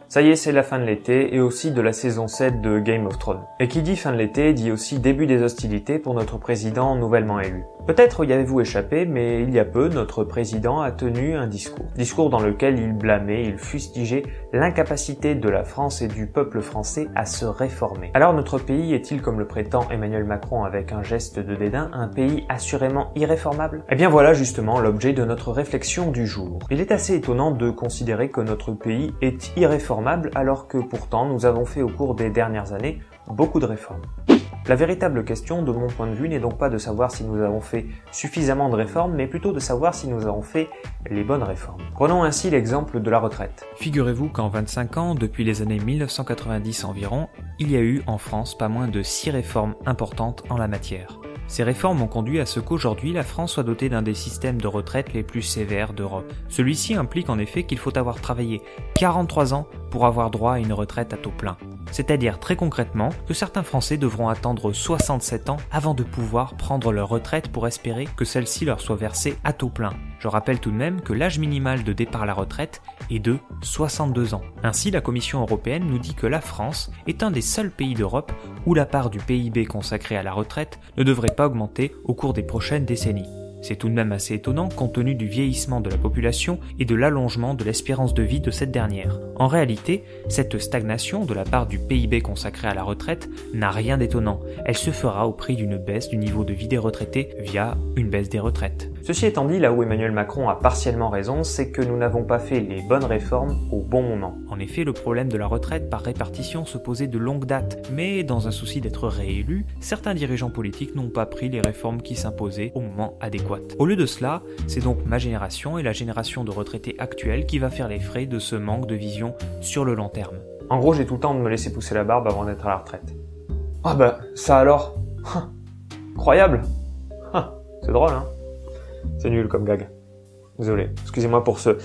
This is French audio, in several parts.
Ça y est, c'est la fin de l'été et aussi de la saison 7 de Game of Thrones. Et qui dit fin de l'été dit aussi début des hostilités pour notre président nouvellement élu. Peut-être y avez-vous échappé, mais il y a peu, notre président a tenu un discours. Discours dans lequel il blâmait, il fustigeait l'incapacité de la France et du peuple français à se réformer. Alors notre pays est-il, comme le prétend Emmanuel Macron avec un geste de dédain, un pays assurément irréformable? Eh bien voilà justement l'objet de notre réflexion du jour. Il est assez étonnant de considérer que notre pays est irréformable alors que pourtant nous avons fait au cours des dernières années beaucoup de réformes. La véritable question, de mon point de vue, n'est donc pas de savoir si nous avons fait suffisamment de réformes, mais plutôt de savoir si nous avons fait les bonnes réformes. Prenons ainsi l'exemple de la retraite. Figurez-vous qu'en 25 ans, depuis les années 1990 environ, il y a eu en France pas moins de 6 réformes importantes en la matière. Ces réformes ont conduit à ce qu'aujourd'hui la France soit dotée d'un des systèmes de retraite les plus sévères d'Europe. Celui-ci implique en effet qu'il faut avoir travaillé 43 ans pour avoir droit à une retraite à taux plein. C'est-à-dire très concrètement que certains Français devront attendre 67 ans avant de pouvoir prendre leur retraite pour espérer que celle-ci leur soit versée à taux plein. Je rappelle tout de même que l'âge minimal de départ à la retraite est de 62 ans. Ainsi, la Commission européenne nous dit que la France est un des seuls pays d'Europe où la part du PIB consacrée à la retraite ne devrait pas augmenter au cours des prochaines décennies. C'est tout de même assez étonnant compte tenu du vieillissement de la population et de l'allongement de l'espérance de vie de cette dernière. En réalité, cette stagnation de la part du PIB consacré à la retraite n'a rien d'étonnant. Elle se fera au prix d'une baisse du niveau de vie des retraités via une baisse des retraites. Ceci étant dit, là où Emmanuel Macron a partiellement raison, c'est que nous n'avons pas fait les bonnes réformes au bon moment. En effet, le problème de la retraite par répartition se posait de longue date, mais dans un souci d'être réélu, certains dirigeants politiques n'ont pas pris les réformes qui s'imposaient au moment adéquat. Au lieu de cela, c'est donc ma génération et la génération de retraités actuels qui va faire les frais de ce manque de vision sur le long terme. En gros, j'ai tout le temps de me laisser pousser la barbe avant d'être à la retraite. Ah bah, ça alors. Incroyable. C'est drôle, hein. C'est nul comme gag. Désolé, excusez-moi pour ce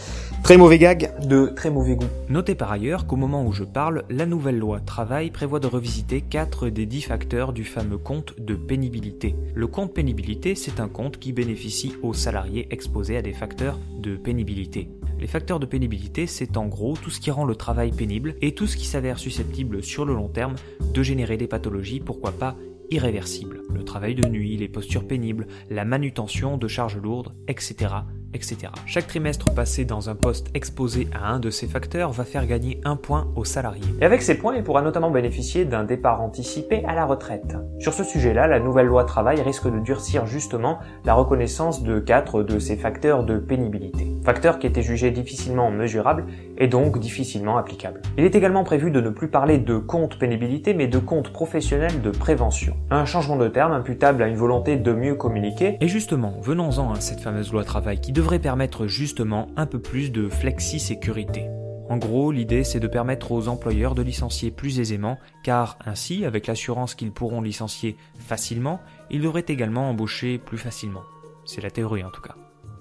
très mauvais gag de très mauvais goût. Notez par ailleurs qu'au moment où je parle, la nouvelle loi travail prévoit de revisiter 4 des 10 facteurs du fameux compte de pénibilité. Le compte pénibilité, c'est un compte qui bénéficie aux salariés exposés à des facteurs de pénibilité. Les facteurs de pénibilité, c'est en gros tout ce qui rend le travail pénible et tout ce qui s'avère susceptible sur le long terme de générer des pathologies, pourquoi pas irréversibles. Le travail de nuit, les postures pénibles, la manutention de charges lourdes, etc. etc. Chaque trimestre passé dans un poste exposé à un de ces facteurs va faire gagner 1 point au salarié. Et avec ces points, il pourra notamment bénéficier d'un départ anticipé à la retraite. Sur ce sujet-là, la nouvelle loi travail risque de durcir justement la reconnaissance de 4 de ces facteurs de pénibilité. Facteurs qui étaient jugés difficilement mesurables et donc difficilement applicables. Il est également prévu de ne plus parler de compte pénibilité mais de compte professionnel de prévention. Un changement de terme imputable à une volonté de mieux communiquer. Et justement, venons-en à cette fameuse loi travail qui devrait permettre justement un peu plus de flexi-sécurité. En gros, l'idée c'est de permettre aux employeurs de licencier plus aisément, car ainsi, avec l'assurance qu'ils pourront licencier facilement, ils devraient également embaucher plus facilement. C'est la théorie en tout cas.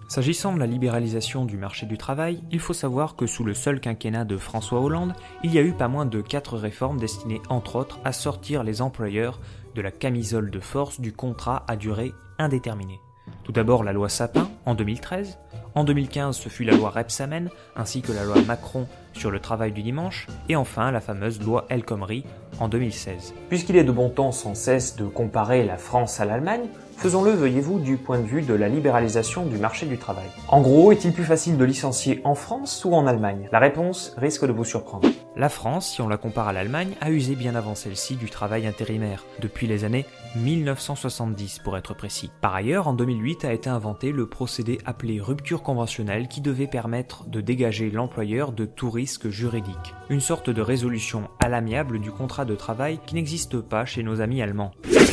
S'agissant de la libéralisation du marché du travail, il faut savoir que sous le seul quinquennat de François Hollande, il y a eu pas moins de 4 réformes destinées entre autres à sortir les employeurs de la camisole de force du contrat à durée indéterminée. Tout d'abord la loi Sapin en 2013, en 2015 ce fut la loi Rebsamen ainsi que la loi Macron sur le travail du dimanche et enfin la fameuse loi El Khomri en 2016. Puisqu'il est de bon ton sans cesse de comparer la France à l'Allemagne, faisons-le, veuillez-vous, du point de vue de la libéralisation du marché du travail. En gros, est-il plus facile de licencier en France ou en Allemagne? La réponse risque de vous surprendre. La France, si on la compare à l'Allemagne, a usé bien avant celle-ci du travail intérimaire, depuis les années 1970 pour être précis. Par ailleurs, en 2008 a été inventé le procédé appelé rupture conventionnelle qui devait permettre de dégager l'employeur de tout risque juridique. Une sorte de résolution à l'amiable du contrat de travail qui n'existe pas chez nos amis allemands.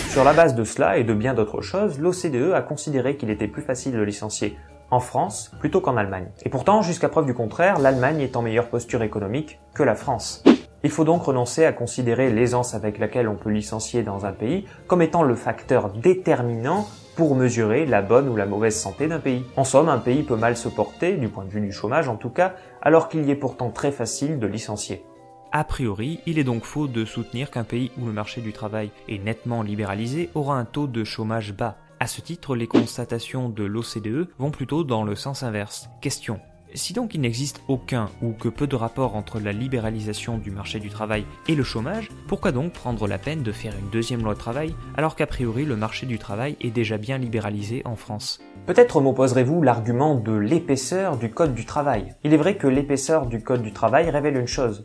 Sur la base de cela et de bien d'autres choses, l'OCDE a considéré qu'il était plus facile de licencier en France plutôt qu'en Allemagne. Et pourtant, jusqu'à preuve du contraire, l'Allemagne est en meilleure posture économique que la France. Il faut donc renoncer à considérer l'aisance avec laquelle on peut licencier dans un pays comme étant le facteur déterminant pour mesurer la bonne ou la mauvaise santé d'un pays. En somme, un pays peut mal se porter, du point de vue du chômage en tout cas, alors qu'il y est pourtant très facile de licencier. A priori, il est donc faux de soutenir qu'un pays où le marché du travail est nettement libéralisé aura un taux de chômage bas. À ce titre, les constatations de l'OCDE vont plutôt dans le sens inverse. Question. Si donc il n'existe aucun ou que peu de rapport entre la libéralisation du marché du travail et le chômage, pourquoi donc prendre la peine de faire une deuxième loi travail alors qu'a priori le marché du travail est déjà bien libéralisé en France? Peut-être m'opposerez-vous l'argument de l'épaisseur du Code du travail. Il est vrai que l'épaisseur du Code du travail révèle une chose: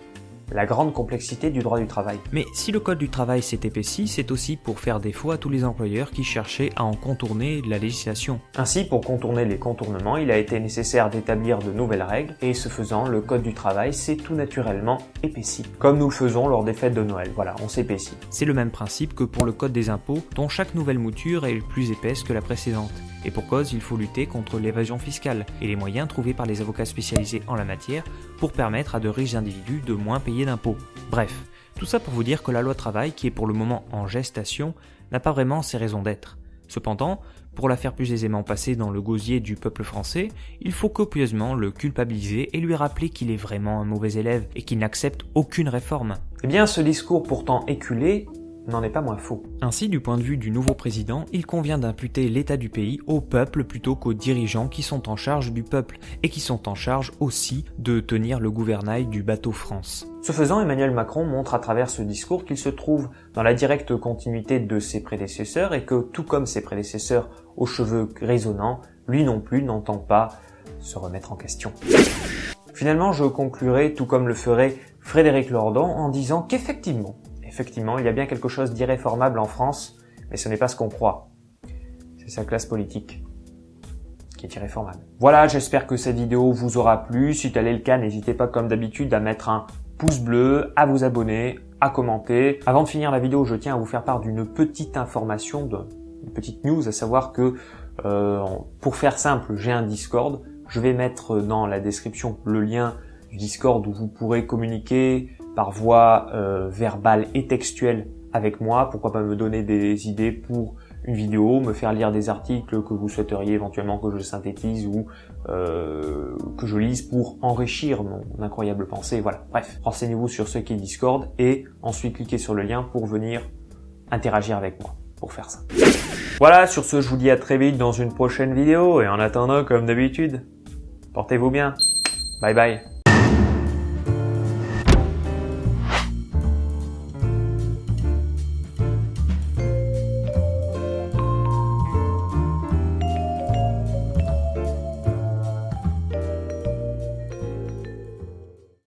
la grande complexité du droit du travail. Mais si le Code du travail s'est épaissi, c'est aussi pour faire défaut à tous les employeurs qui cherchaient à en contourner la législation. Ainsi, pour contourner les contournements, il a été nécessaire d'établir de nouvelles règles, et ce faisant, le Code du travail s'est tout naturellement épaissi. Comme nous le faisons lors des fêtes de Noël, voilà, on s'épaissit. C'est le même principe que pour le Code des impôts, dont chaque nouvelle mouture est plus épaisse que la précédente. Et pour cause, il faut lutter contre l'évasion fiscale et les moyens trouvés par les avocats spécialisés en la matière pour permettre à de riches individus de moins payer d'impôts. Bref, tout ça pour vous dire que la loi travail, qui est pour le moment en gestation, n'a pas vraiment ses raisons d'être. Cependant, pour la faire plus aisément passer dans le gosier du peuple français, il faut copieusement le culpabiliser et lui rappeler qu'il est vraiment un mauvais élève et qu'il n'accepte aucune réforme. Eh bien, ce discours pourtant éculé n'en est pas moins faux. Ainsi, du point de vue du nouveau président, il convient d'imputer l'état du pays au peuple plutôt qu'aux dirigeants qui sont en charge du peuple et qui sont en charge aussi de tenir le gouvernail du bateau France. Ce faisant, Emmanuel Macron montre à travers ce discours qu'il se trouve dans la directe continuité de ses prédécesseurs et que, tout comme ses prédécesseurs aux cheveux grisonnants, lui non plus n'entend pas se remettre en question. Finalement, je conclurai, tout comme le ferait Frédéric Lordon, en disant qu'effectivement, il y a bien quelque chose d'irréformable en France, mais ce n'est pas ce qu'on croit. C'est sa classe politique qui est irréformable. Voilà, j'espère que cette vidéo vous aura plu. Si tel est le cas, n'hésitez pas comme d'habitude à mettre un pouce bleu, à vous abonner, à commenter. Avant de finir la vidéo, je tiens à vous faire part d'une petite information, une petite news, à savoir que, pour faire simple, j'ai un Discord. Je vais mettre dans la description le lien du Discord où vous pourrez communiquer par voie verbale et textuelle avec moi, pourquoi pas me donner des idées pour une vidéo, me faire lire des articles que vous souhaiteriez éventuellement que je synthétise ou que je lise pour enrichir mon incroyable pensée, voilà. Bref, renseignez-vous sur ce qu'est Discord et ensuite cliquez sur le lien pour venir interagir avec moi, pour faire ça. Voilà, sur ce, je vous dis à très vite dans une prochaine vidéo et en attendant, comme d'habitude, portez-vous bien. Bye bye.